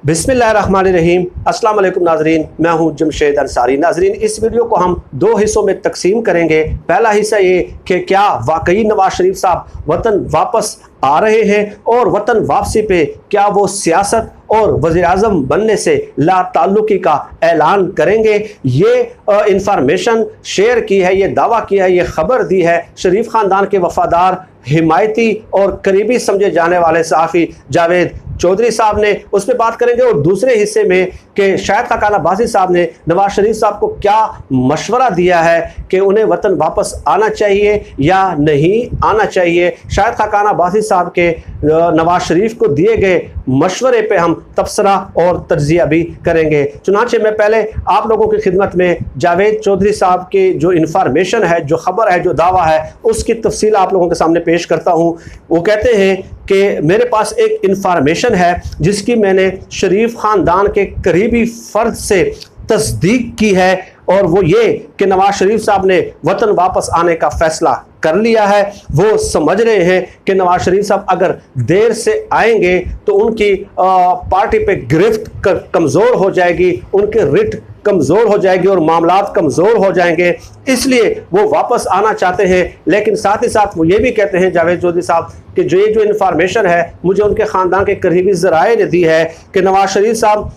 बिस्मिल्लाहिर्रहमानिर्रहीम। अस्सलाम वालेकुम नाजरीन, मैं हूं जमशेद अंसारी। नाजरीन, इस वीडियो को हम दो हिस्सों में तकसीम करेंगे। पहला हिस्सा ये कि क्या वाकई नवाज शरीफ साहब वतन वापस आ रहे हैं और वतन वापसी पे क्या वो सियासत और वज़ीर आज़म बनने से ला ताल्लुकी का ऐलान करेंगे। ये इंफॉर्मेशन शेयर की है, ये दावा किया है, ये खबर दी है शरीफ ख़ानदान के वफ़ादार, हिमायती और करीबी समझे जाने वाले सहाफ़ी जावेद चौधरी साहब ने। उस पर बात करेंगे। और दूसरे हिस्से में कि शाहिद खाकान अब्बासी साहब ने नवाज शरीफ साहब को क्या मशवरा दिया है कि उन्हें वतन वापस आना चाहिए या नहीं आना चाहिए। शाहिद खाकान अब्बासी साहब के नवाज शरीफ को दिए गए मशवरे पे हम तबसरा और तज्जिया भी करेंगे। चुनांचे मैं पहले आप लोगों की खिदमत में जावेद चौधरी साहब की जो इंफॉर्मेशन है, जो खबर है, जो दावा है, उसकी तफसील आप लोगों के सामने पेश करता हूँ। वो कहते हैं कि मेरे पास एक इंफॉर्मेशन है जिसकी मैंने शरीफ ख़ानदान के करीबी फ़र्द से तस्दीक की है, और वो ये कि नवाज शरीफ साहब ने वतन वापस आने का फ़ैसला कर लिया है। वो समझ रहे हैं कि नवाज शरीफ साहब अगर देर से आएंगे तो उनकी पार्टी पे गिरफ्त कमज़ोर हो जाएगी, उनके रिट कमज़ोर हो जाएगी और मामलात कमज़ोर हो जाएंगे, इसलिए वो वापस आना चाहते हैं। लेकिन साथ ही साथ वो ये भी कहते हैं जावेद चौधरी साहब कि जो इन्फॉर्मेशन है मुझे उनके ख़ानदान के करीबी ज़राए ने दी है कि नवाज शरीफ साहब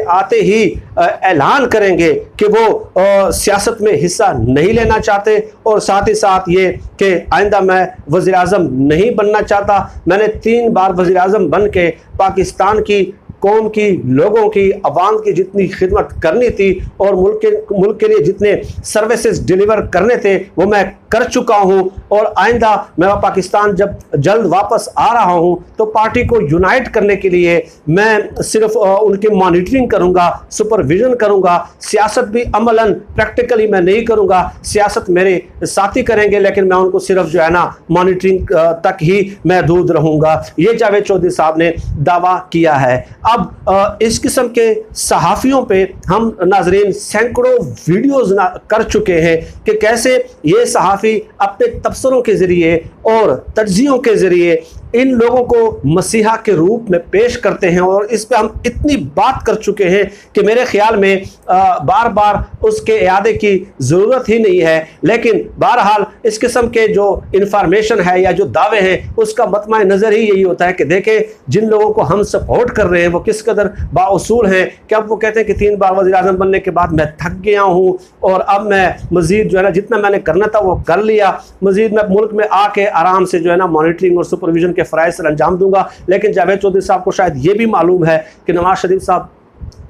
आते ही ऐलान करेंगे कि वो सियासत में हिस्सा नहीं लेना चाहते, और साथ ही साथ ये कि आइंदा मैं वज़ीर आज़म नहीं बनना चाहता। मैंने 3 बार वज़ीर आज़म बन के पाकिस्तान की कौम की, लोगों की, अवाम की जितनी खिदमत करनी थी और मुल्क के लिए जितने सर्विसेज डिलीवर करने थे वो मैं कर चुका हूं, और आइंदा मैं पाकिस्तान जब जल्द वापस आ रहा हूं तो पार्टी को यूनाइट करने के लिए मैं सिर्फ उनकी मॉनिटरिंग करूंगा, सुपरविजन करूंगा। सियासत भी अमलन प्रैक्टिकली मैं नहीं करूंगा, सियासत मेरे साथी करेंगे, लेकिन मैं उनको सिर्फ जो है ना मॉनिटरिंग तक ही महदूद रहूंगा। ये जावेद चौधरी साहब ने दावा किया है। अब इस किस्म के सहाफ़ियों पे हम नाजरीन सैकड़ों वीडियोज़ कर चुके हैं कि कैसे ये सहाफ़ी अपने तबसरों के ज़रिए और तज्जियों के ज़रिए इन लोगों को मसीहा के रूप में पेश करते हैं, और इस पे हम इतनी बात कर चुके हैं कि मेरे ख्याल में बार बार उसके इयादे की ज़रूरत ही नहीं है। लेकिन बहरहाल इस किस्म के जो इन्फॉर्मेशन है या जो दावे हैं उसका मतमा नज़र ही यही होता है कि देखें जिन लोगों को हम सपोर्ट कर रहे हैं वो किस कदर बाउसूल हैं। क्या वो कहते हैं कि 3 बार वज़ीर आज़म बनने के बाद मैं थक गया हूँ और अब मैं मज़ीद जो है ना जितना मैंने करना था वो कर लिया, मज़ीद मैं मुल्क में आके आराम से जो है ना मॉनिटरिंग और सुपरविजन के फ़राइज़ सर अंजाम दूंगा। लेकिन जावेद चौधरी साहब को शायद ये भी मालूम है कि नवाज शरीफ साहब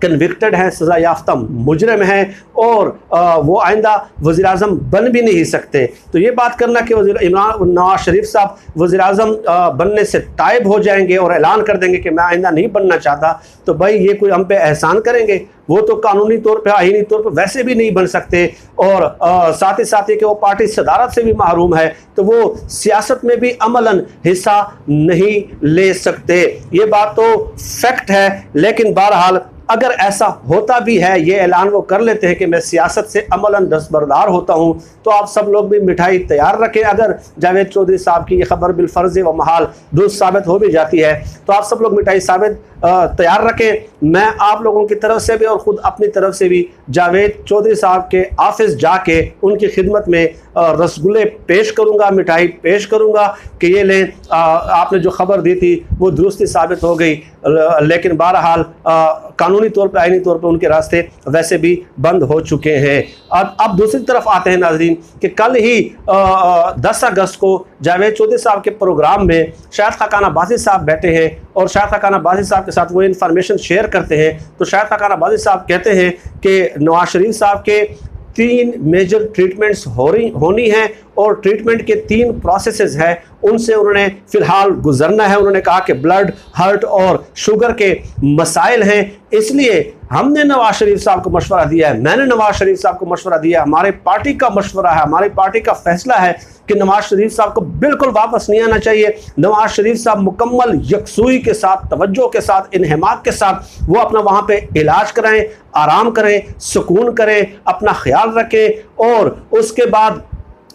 कन्विक्टेड हैं, सज़ा याफ्ता मुजरिम हैं, और वो आइंदा वज़ीर आज़म बन भी नहीं सकते। तो ये बात करना कि नवाज शरीफ साहब वज़ीर आज़म बनने से ताइब हो जाएंगे और ऐलान कर देंगे कि मैं आइंदा नहीं बनना चाहता, तो भाई ये कोई हम पे एहसान करेंगे? वो तो कानूनी तौर पे, आईनी तौर पे वैसे भी नहीं बन सकते, और साथ ही साथ ये कि वो पार्टी सदारत से भी महरूम है, तो वो सियासत में भी अमलन हिस्सा नहीं ले सकते। ये बात तो फैक्ट है। लेकिन बहरहाल अगर ऐसा होता भी है, ये ऐलान वो कर लेते हैं कि मैं सियासत से अमलन दस्तबरदार होता हूँ, तो आप सब लोग भी मिठाई तैयार रखें। अगर जावेद चौधरी साहब की ये खबर बिलफर्ज व महाल दुरुस्त साबित हो भी जाती है तो आप सब लोग मिठाई तैयार रखें। मैं आप लोगों की तरफ से भी और ख़ुद अपनी तरफ से भी जावेद चौधरी साहब के ऑफिस जाके उनकी खिदमत में रसगुल्ले पेश करूँगा, मिठाई पेश करूँगा कि ये लें, आपने जो खबर दी थी वो दुरुस्ती साबित हो गई। लेकिन बहरहाल कानूनी तौर पर, आईनी तौर पर उनके रास्ते वैसे भी बंद हो चुके हैं। अब दूसरी तरफ आते हैं नाजरीन कि कल ही 10 अगस्त को जावेद चौधरी साहब के प्रोग्राम में शाहिद खाकान अब्बासी साहब बैठे हैं, और शाहिद खाकान अब्बासी साहब के साथ वो इन्फॉर्मेशन शेयर करते हैं। तो शाहिद खाकान अब्बासी साहब कहते हैं कि नवाज शरीफ साहब के 3 मेजर ट्रीटमेंट्स होनी हैं, और ट्रीटमेंट के 3 प्रोसेसेस हैं, उनसे उन्होंने फ़िलहाल गुजरना है। उन्होंने कहा कि ब्लड, हार्ट और शुगर के मसाइल हैं, इसलिए हमने नवाज शरीफ साहब को मशवरा दिया है, मैंने नवाज शरीफ साहब को मशवरा दिया है, हमारे पार्टी का मशवरा है, हमारी पार्टी का फैसला है कि नवाज शरीफ साहब को बिल्कुल वापस नहीं आना चाहिए। नवाज शरीफ साहब मुकम्मल यकसुई के साथ, तवज्जो के साथ, इन्हिमाक के साथ वो अपना वहाँ पे इलाज कराएं, आराम करें, सुकून करें, अपना ख्याल रखें, और उसके बाद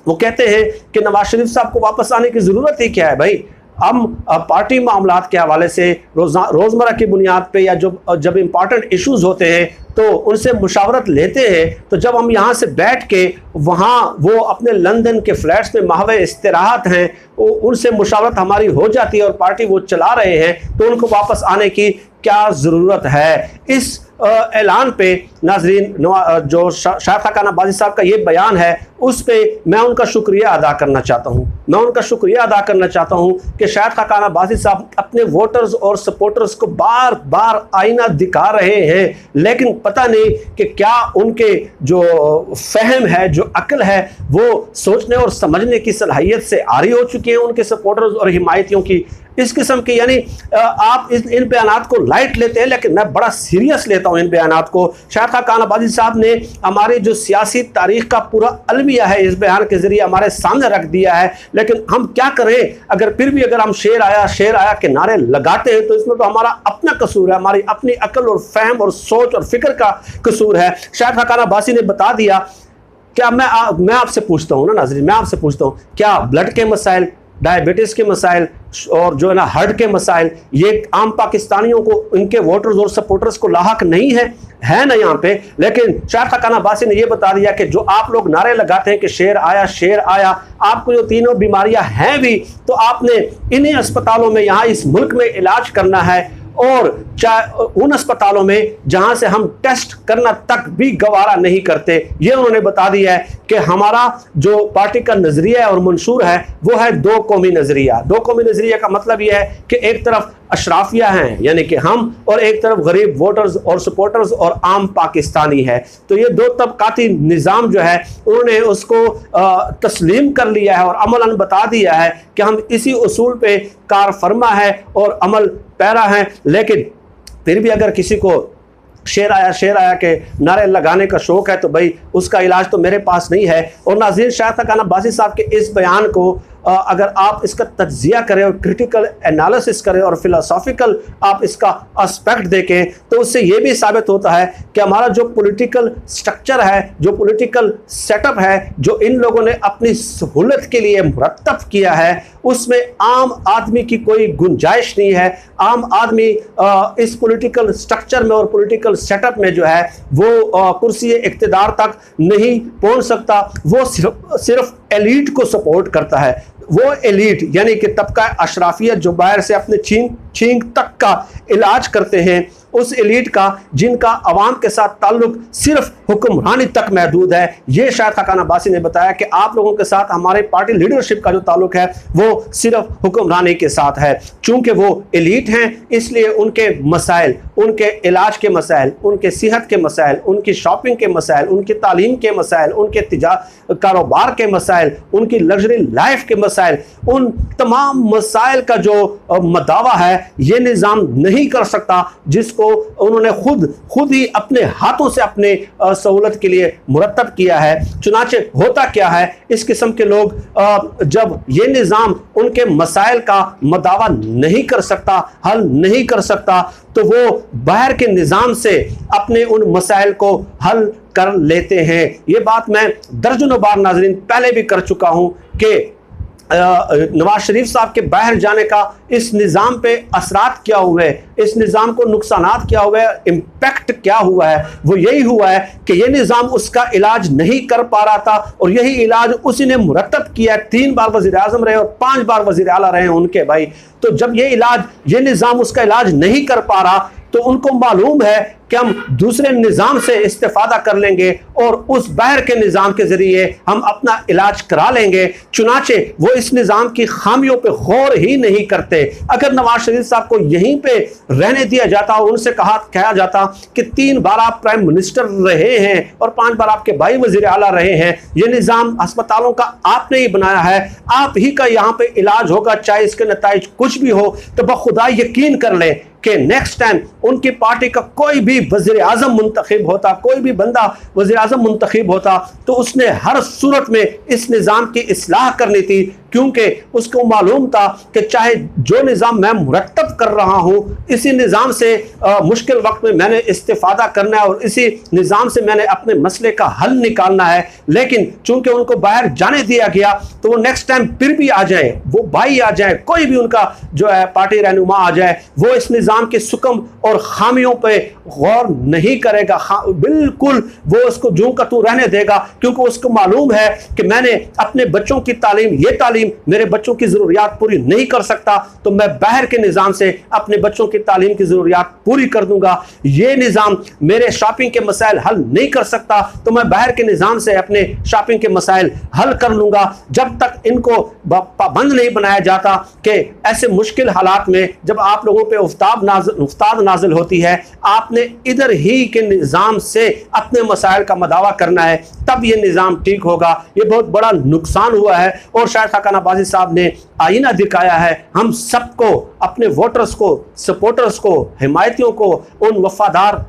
वो कहते हैं कि नवाज शरीफ साहब को वापस आने की ज़रूरत ही क्या है भाई। हम पार्टी मामलात के हवाले से रोज़मर्रा की बुनियाद पे या जब इम्पॉर्टेंट इश्यूज़ होते हैं तो उनसे मुशावरत लेते हैं, तो जब हम यहाँ से बैठ के वहाँ वो अपने लंदन के फ्लैट्स में महवे इस्तिराहत हैं, उनसे मुशावरत हमारी हो जाती है और पार्टी वो चला रहे हैं, तो उनको वापस आने की क्या ज़रूरत है। इस ऐलान पे नाजरीन जो शायद खाना बाजी साहब का ये बयान है उस पे मैं उनका शुक्रिया अदा करना चाहता हूँ। मैं उनका शुक्रिया अदा करना चाहता हूँ कि शायद खाना बाजी साहब अपने वोटर्स और सपोर्टर्स को बार बार आईना दिखा रहे हैं, लेकिन पता नहीं कि क्या उनके जो फहम है, जो अक्ल है, वो सोचने और समझने की सलाहियत से आरी हो चुकी है उनके सपोर्टर्स और हिमायतियों की। इस किस्म की यानी आप इन बयानात को लाइट लेते हैं, लेकिन मैं बड़ा सीरियस लेता हूं इन बयानात को। शायद खान बाजी साहब ने हमारी जो सियासी तारीख का पूरा अलमिया है इस बयान के जरिए हमारे सामने रख दिया है, लेकिन हम क्या करें अगर फिर भी अगर हम शेर आया के नारे लगाते हैं तो इसमें तो हमारा अपना कसूर है, हमारी अपनी अकल और फहम और सोच और फिक्र का कसूर है। शायद खान बाजी ने बता दिया। क्या मैं आपसे पूछता हूँ ना नाज़रीन, मैं आपसे पूछता हूँ, क्या ब्लड के मसाइल, डायबिटीज़ के मसाइल और जो है ना हार्ट के मसाइल, ये आम पाकिस्तानियों को, इनके वोटर्स और सपोर्टर्स को लाहक नहीं है ना यहाँ पे। लेकिन शायद खान अब्बासी ने ये बता दिया कि जो आप लोग नारे लगाते हैं कि शेर आया, आपको जो तीनों बीमारियां हैं भी, तो आपने इन्हीं अस्पतालों में यहाँ इस मुल्क में इलाज करना है, और उन अस्पतालों में जहां से हम टेस्ट करना तक भी गवारा नहीं करते। ये उन्होंने बता दिया है कि हमारा जो पार्टी का नजरिया और मंशूर है वो है दो कौमी नजरिया। दो कौमी नजरिया का मतलब यह है कि एक तरफ अशराफिया हैं यानी कि हम, और एक तरफ गरीब वोटर्स और सपोर्टर्स और आम पाकिस्तानी है। तो ये दो तबकाती निज़ाम जो है उन्होंने उसको तस्लीम कर लिया है और अमलन बता दिया है कि हम इसी उसूल पे कार फरमा है और अमल पैरा है। लेकिन फिर भी अगर किसी को शेर आया के नारे लगाने का शौक है तो भाई उसका इलाज तो मेरे पास नहीं है। और नाज़रीन, शायद खान अब्बासी साहब के इस बयान को अगर आप इसका तज्जिया करें और क्रिटिकल एनालिसिस करें और फिलोसॉफिकल आप इसका एस्पेक्ट देखें तो उससे ये भी साबित होता है कि हमारा जो पॉलिटिकल स्ट्रक्चर है, जो पॉलिटिकल सेटअप है, जो इन लोगों ने अपनी सहूलत के लिए मुरतब किया है, उसमें आम आदमी की कोई गुंजाइश नहीं है। आम आदमी इस पॉलिटिकल स्ट्रक्चर में और पॉलिटिकल सेटअप में जो है वो कुर्सी इक़्तिदार तक नहीं पहुंच सकता। वो सिर्फ एलीट को सपोर्ट करता है। वो एलीट यानी कि तबका अशराफियत जो बाहर से अपने छींक तक का इलाज करते हैं, उस एलीट का जिनका अवाम के साथ ताल्लुक सिर्फ हुक्मरानी तक महदूद है। ये शायद खान अब्बासी ने बताया कि आप लोगों के साथ हमारे पार्टी लीडरशिप का जो ताल्लुक है वो सिर्फ हुक्मरानी के साथ है। चूंकि वो एलीट हैं इसलिए उनके मसाइल, उनके इलाज के मसाइल, उनके सेहत के मसाइल, उनकी शॉपिंग के मसाइल, उनकी तालीम के मसाइल, उनके कारोबार के मसाइल, उनकी लग्जरी लाइफ के मसाइल, उन तमाम मसाइल का जो मदावा है ये निज़ाम नहीं कर सकता जिसको उन्होंने खुद ही अपने हाथों से अपने सहूलत के लिए मुरतब किया है। चुनाचे होता क्या है, इस किस्म के लोग जब ये निज़ाम उनके मसाइल का मदावा नहीं कर सकता, हल नहीं कर सकता, तो वो बाहर के निज़ाम से अपने उन मसाइल को हल कर लेते हैं। ये बात मैं दर्जनों बार नाज़रीन पहले भी कर चुका हूँ कि नवाज शरीफ साहब के बाहर जाने का इस निज़ाम पे असरात क्या हुए, इस निज़ाम को नुकसानात क्या हुए, इम्पैक्ट क्या हुआ है। वो यही हुआ है कि ये निज़ाम उसका इलाज नहीं कर पा रहा था और यही इलाज उसी ने मुरतब किया। 3 बार वज़ीर आज़म रहे और 5 बार वज़ीर आला रहे हैं उनके भाई। तो जब ये निज़ाम उसका इलाज नहीं कर पा रहा तो उनको मालूम है कि हम दूसरे निज़ाम से इस्तेफादा कर लेंगे और उस बाहर के निज़ाम के ज़रिए हम अपना इलाज करा लेंगे। चुनाचे वो इस निज़ाम की खामियों पे गौर ही नहीं करते। अगर नवाज शरीफ साहब को यहीं पे रहने दिया जाता और उनसे कहा जाता कि 3 बार आप प्राइम मिनिस्टर रहे हैं और 5 बार आपके भाई वज़ीर आला रहे हैं, ये निज़ाम अस्पतालों का आपने ही बनाया है, आप ही का यहाँ पे इलाज होगा चाहे इसके नताइज कुछ भी हो, तो बखुदा यकीन कर लें कि नेक्स्ट टाइम उनकी पार्टी का कोई भी वज़ीर आज़म मुंतखब होता, कोई भी बंदा वज़ीर आज़म मुंतखब होता, तो उसने हर सूरत में इस निज़ाम की इस्लाह करनी थी क्योंकि उसको मालूम था कि चाहे जो निज़ाम मैं मुरतब कर रहा हूँ, इसी निज़ाम से मुश्किल वक्त में मैंने इस्तिफादा करना है और इसी निज़ाम से मैंने अपने मसले का हल निकालना है। लेकिन चूंकि उनको बाहर जाने दिया गया तो वो नेक्स्ट टाइम फिर भी आ जाए, वो भाई आ जाए, कोई भी उनका जो है पार्टी रहनुमा आ जाए, वो इस निज़ाम के सुकम और खामियों पे गौर नहीं करेगा। बिल्कुल वो उसको जूं का तू रहने देगा, क्योंकि उसको मालूम है कि मैंने अपने बच्चों की तालीम, ये तालीम मेरे बच्चों की ज़रूरियात पूरी नहीं कर सकता, तो मैं बाहर के निज़ाम से अपने बच्चों की तालीम की ज़रूरियात पूरी कर दूंगा। ये निज़ाम मेरे शॉपिंग के मसाइल हल नहीं कर सकता, तो मैं बाहर के निज़ाम से अपने शॉपिंग के मसाइल हल कर लूंगा। जब तक इनको पाबंद नहीं बनाया जाता कि ऐसे मुश्किल हालात में जब आप लोगों पे उफ्ताद नाजिल होती है, आपने इधर ही के निज़ाम से अपने मसाइल का मदावा करना है, तब ये निज़ाम ठीक होगा। ये बहुत बड़ा नुकसान हुआ है और शायद खाका नवाज़ी साहब ने आईना दिखाया है हम सबको, अपने वोटर्स को, सपोर्टर्स को, हिमायतियों को, उन वफादार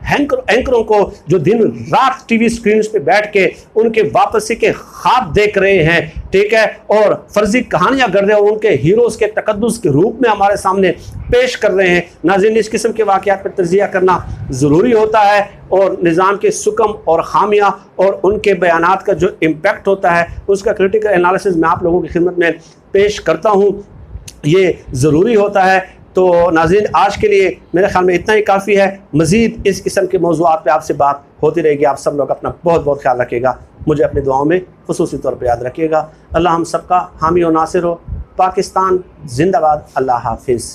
एंकरों को जो दिन रात टीवी स्क्रीन पे बैठ के उनके वापसी के ख्वाब देख रहे हैं, ठीक है, और फर्जी कहानियां कर रहे हैं, उनके हीरोज के तकद्दुस के रूप में हमारे सामने पेश कर रहे हैं। नाज़रीन, इस किस्म के वाक़यात पर तज़किया करना ज़रूरी होता है और निज़ाम के सुकम और खामियां और उनके बयानात का जो इम्पैक्ट होता है उसका क्रिटिकल एनालिसिस मैं आप लोगों की खिदमत में पेश करता हूँ, ये ज़रूरी होता है। तो नाज़रीन, आज के लिए मेरे ख्याल में इतना ही काफ़ी है। मज़ीद इस किस्म के मौज़ूआत पे आपसे बात होती रहेगी। आप सब लोग अपना बहुत बहुत ख्याल रखिएगा, मुझे अपनी दुआओं में ख़ुसूसी तौर पर याद रखिएगा। अल्लाह हम सबका हामी और नासिर हो। पाकिस्तान जिंदाबाद। अल्लाह हाफिज़।